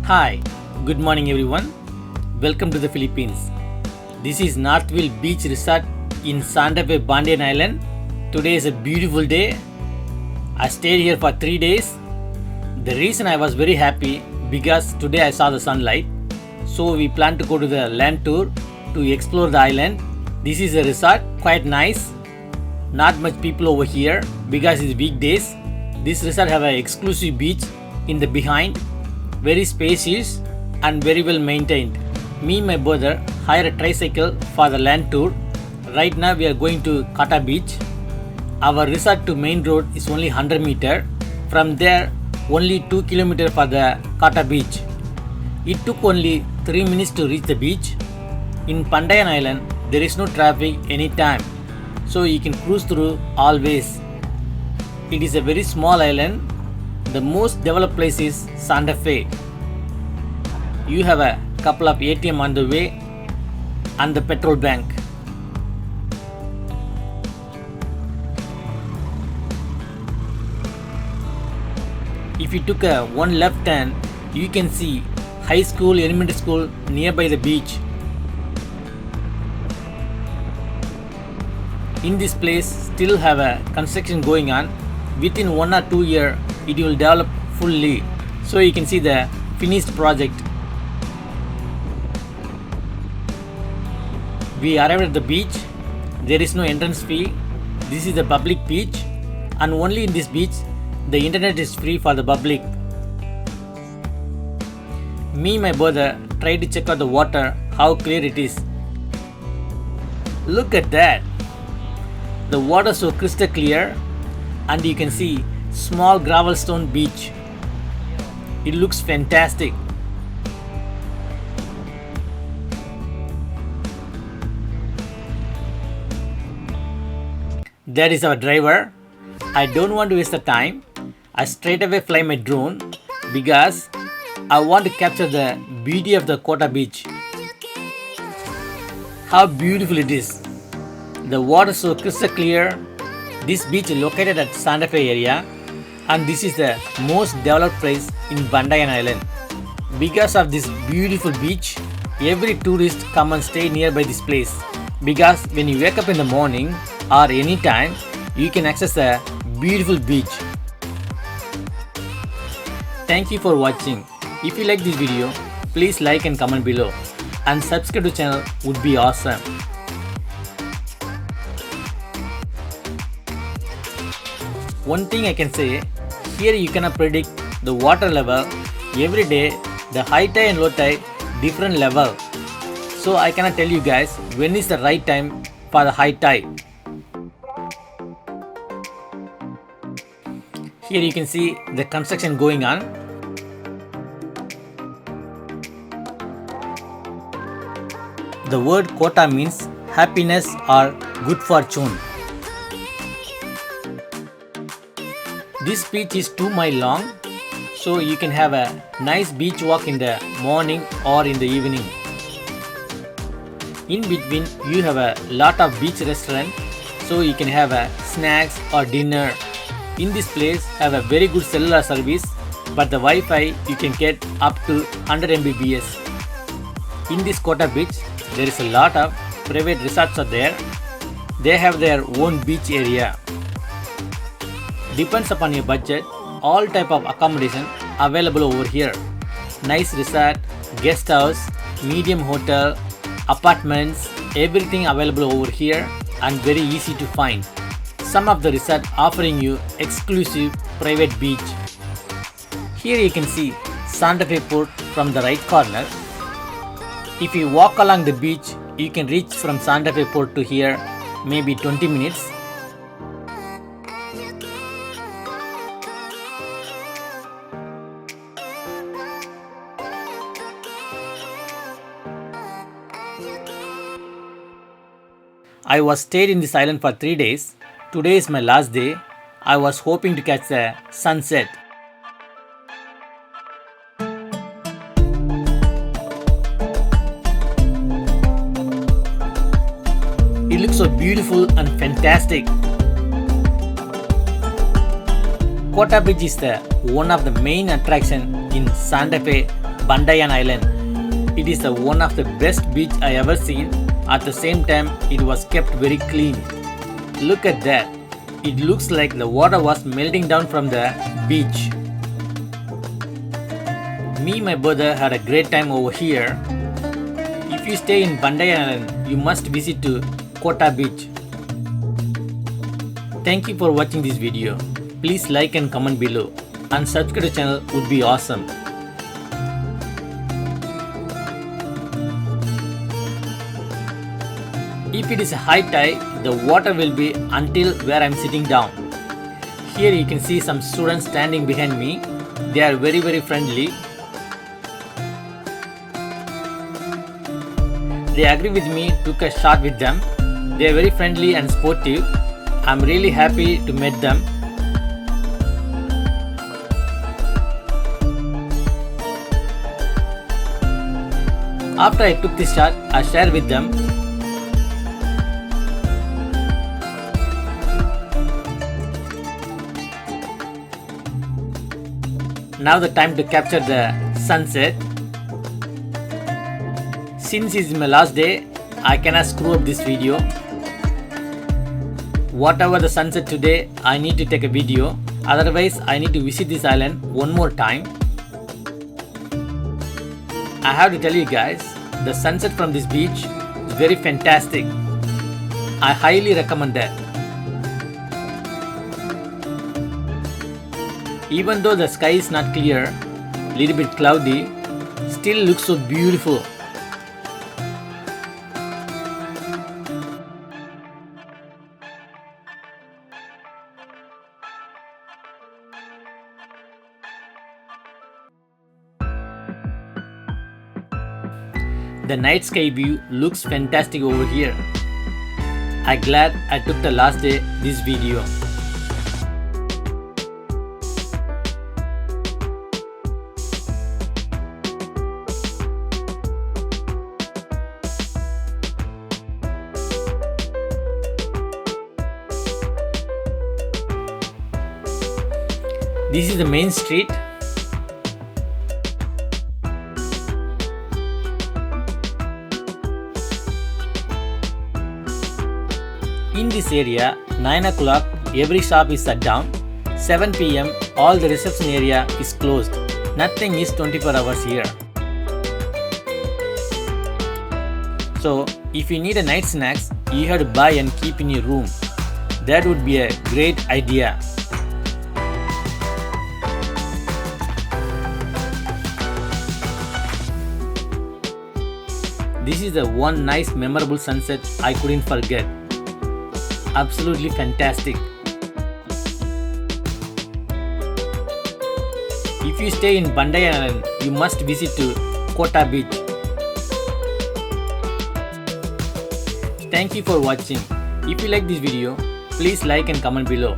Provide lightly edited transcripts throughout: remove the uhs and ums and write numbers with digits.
Hi, good morning everyone. Welcome to the Philippines. This is Northville Beach Resort in Santa Fe, Bantayan Island. Today is a beautiful day. I stayed here for 3 days. The reason I was very happy because today I saw the sunlight. So we plan to go to the land tour to explore the island. This is a resort, quite nice. Not much people over here because it's weekdays. This resort have an exclusive beach in the behind, very spacious and very well maintained. Me and my brother hire a tricycle for the land tour. Right now we are going to Kota beach. Our resort to main road is only 100 meter. From there only 2 km for the Kota beach. It took only 3 minutes to reach the beach. In Bantayan Island there is no traffic anytime, so you can cruise through always. It is a very small island. The most developed place is Santa Fe. You have a couple of ATM on the way and the petrol bank. If you took a one left turn, you can see high school, elementary school nearby the beach. In this place still have a construction going on. Within 1 or 2 years it will develop fully. So you can see the finished project. We arrived at the beach. There is no entrance fee. This is the public beach and only in this beach the internet is free for the public. Me and my brother tried to check out the water, how clear it is. Look at that. The water so crystal clear and you can see small gravel stone beach. It looks fantastic. There is our driver. I don't want to waste the time. I straight away fly my drone because I want to capture the beauty of the Kota beach. How beautiful it is. The water so crystal clear. This beach is located at Santa Fe area and this is the most developed place in Bantayan Island. Because of this beautiful beach, every tourist come and stay nearby this place. Because when you wake up in the morning or any time, you can access the beautiful beach. Thank you for watching. If you like this video, please like and comment below and subscribe to the channel would be awesome. One thing I can say, here you cannot predict the water level. Every day the high tide and low tide different level. So I cannot tell you guys when is the right time for the high tide. Here you can see the construction going on. The word Kota means happiness or good fortune. This beach is 2 miles long, so you can have a nice beach walk in the morning or in the evening. In between you have a lot of beach restaurant, so you can have a snacks or dinner. In this place have a very good cellular service, but the Wi-Fi you can get up to 100 Mbps. In this Kota beach there is a lot of private resorts are there. They have their own beach area. Depends upon your budget, all type of accommodation available over here. Nice resort, guest house, medium hotel, apartments, everything available over here and very easy to find. Some of the resort offering you exclusive private beach. Here you can see Santa Fe Port from the right corner. If you walk along the beach, you can reach from Santa Fe Port to here maybe 20 minutes. I was stayed in this island for 3 days. Today is my last day. I was hoping to catch the sunset. It looks so beautiful and fantastic. Kota Beach is the one of the main attraction in Santa Fe, Bantayan Island. It is one of the best beach I ever seen. At the same time, it was kept very clean. Look at that. It looks like the water was melting down from the beach. Me and my brother had a great time over here. If you stay in Bantayan Island, you must visit to Kota beach. Thank you for watching this video. Please like and comment below, and subscribe to the channel would be awesome. If it is a high tide, the water will be until where I am sitting down. Here you can see some students standing behind me. They are very friendly. They agree with me, took a shot with them. They are very friendly and sportive. I am really happy to meet them. After I took this shot, I shared with them. Now the time to capture the sunset. Since it's my last day, I cannot screw up this video. Whatever the sunset today, I need to take a video. Otherwise, I need to visit this island one more time. I have to tell you guys, the sunset from this beach is very fantastic. I highly recommend that. Even though the sky is not clear, little bit cloudy, still looks so beautiful. The night sky view looks fantastic over here. I'm glad I took the last day this video. This is the main street. In this area, 9 o'clock every shop is shut down. 7 p.m. all the reception area is closed. Nothing is 24 hours here. So if you need a night snacks, you have to buy and keep in your room. That would be a great idea. This is the one nice memorable sunset I couldn't forget. Absolutely fantastic. If you stay in Bantayan Island, you must visit to Kota beach. Thank you for watching. If you like this video, please like and comment below,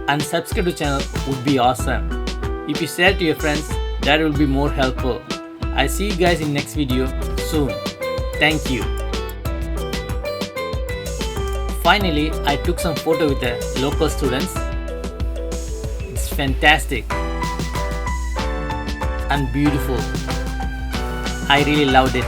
and subscribe to the channel would be awesome. If you share to your friends, that will be more helpful. I see you guys in next video soon. Thank you. Finally, I took some photo with the local students. It's fantastic and beautiful. I really loved it.